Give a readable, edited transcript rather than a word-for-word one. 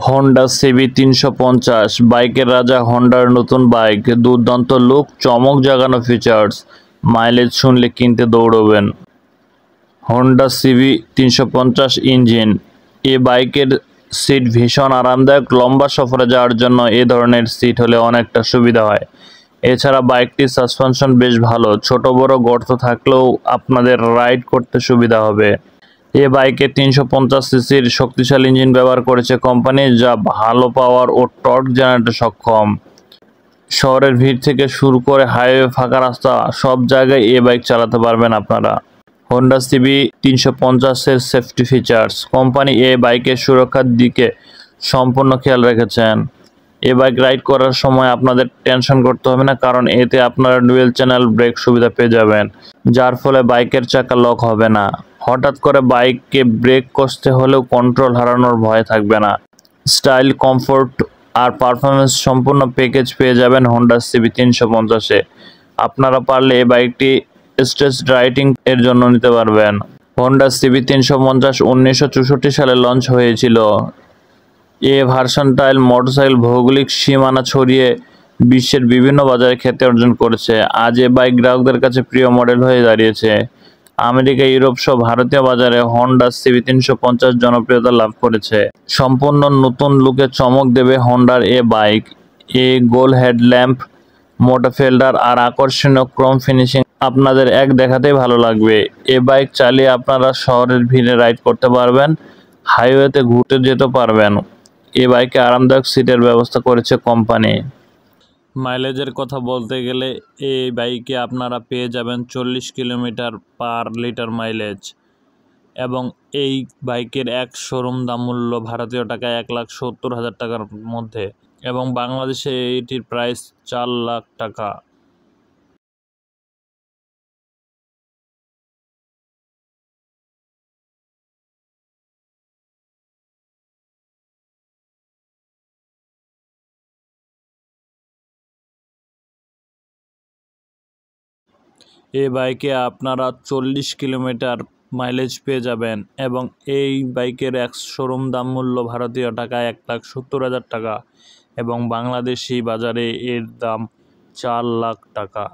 Honda CB 350 বাইকের রাজা। হোন্ডার নতুন বাইক, দুর্দান্ত লুক, চমক জাগানো ফিচার্স, মাইলেজ শুনলে কিনতে দৌড়বেন। Honda CB 350 engine. এ বাইকের সিট ভীষণ আরামদায়ক। লম্বা সফরে যাওয়ার জন্য এ ধরনের সিট হলে অনেকটা সুবিধা হয়। এছাড়া বাইকটির সাসপেনশন বেশ ভালো, ছোট বড় গর্ত থাকলেও আপনাদের রাইড করতে সুবিধা হবে। এ বাইকে 350 সিসির শক্তিশালী ইঞ্জিন ব্যবহার করেছে কোম্পানি, যা ভালো পাওয়ার ও টর্ক জেনারেটে সক্ষম। শহরের ভিড় থেকে শুরু করে হাইওয়ে, ফাঁকা রাস্তা, সব জায়গায় এ বাইক চালাতে পারবেন আপনারা। হোন্ডা সিবি 350-এর সেফটি ফিচার্স। কোম্পানি এ বাইকের সুরক্ষার দিকে সম্পূর্ণ খেয়াল রেখেছেন। এ বাইক রাইড করার সময় আপনাদের টেনশন করতে হবে না, কারণ এতে আপনারা ডুয়েল চ্যানেল ব্রেক সুবিধা পেয়ে যাবেন, যার ফলে বাইকের চাকা লক হবে না। হঠাৎ করে বাইককে ব্রেক কষতে হলেও কন্ট্রোল হারানোর ভয় থাকবে না। স্টাইল, কমফোর্ট আর পারফরমেন্স সম্পূর্ণ প্যাকেজ পেয়ে যাবেন হোন্ডা সিবি 350-এ। আপনারা পারলে এই বাইকটি স্ট্রেচ রাইডিং এর জন্য নিতে পারবেন। হোন্ডা সিবি 350 1964 সালে লঞ্চ হয়েছিল। এ ভার্সনটাইল মোটরসাইকেল ভৌগোলিক সীমানা ছড়িয়ে বিশ্বের বিভিন্ন বাজারে খ্যাতি অর্জন করেছে। আজ এ বাইক গ্রাহকদের কাছে প্রিয় মডেল হয়ে দাঁড়িয়েছে। আমেরিকা, ইউরোপ সহ ভারতীয় বাজারে হোন্ডা সিবি 350 জনপ্রিয়তা লাভ করেছে। সম্পূর্ণ নতুন লুকে চমক দেবে হোন্ডার এ বাইক। এ গোল হেডল্যাম্প, মোটা ফেল্ডার আর আকর্ষণীয় ক্রোম ফিনিশিং আপনাদের এক দেখাতেই ভালো লাগবে। এ বাইক চালিয়ে আপনারা শহরের ভিড়ে রাইড করতে পারবেন, হাইওয়েতে ঘুরতে যেতে পারবেন। এ বাইকে আরামদায়ক সিটের ব্যবস্থা করেছে কোম্পানি। মাইলেজের কথা বলতে গেলে এই বাইকে আপনারা পেয়ে যাবেন 40 কিলোমিটার পার লিটার মাইলেজ, এবং এই বাইকের এক শোরুম দাম মূল্য ভারতীয় টাকায় 1,70,000 টাকার মধ্যে, এবং বাংলাদেশে এটির প্রাইস 4 লাখ টাকা। এই বাইকে আপনারা 40 কিলোমিটার মাইলেজ পেয়ে যাবেন, এবং এই বাইকের এক শোরুম দাম মূল্য ভারতীয় টাকায় 1,70,000 টাকা, এবং বাংলাদেশি বাজারে এর দাম 4 লাখ টাকা।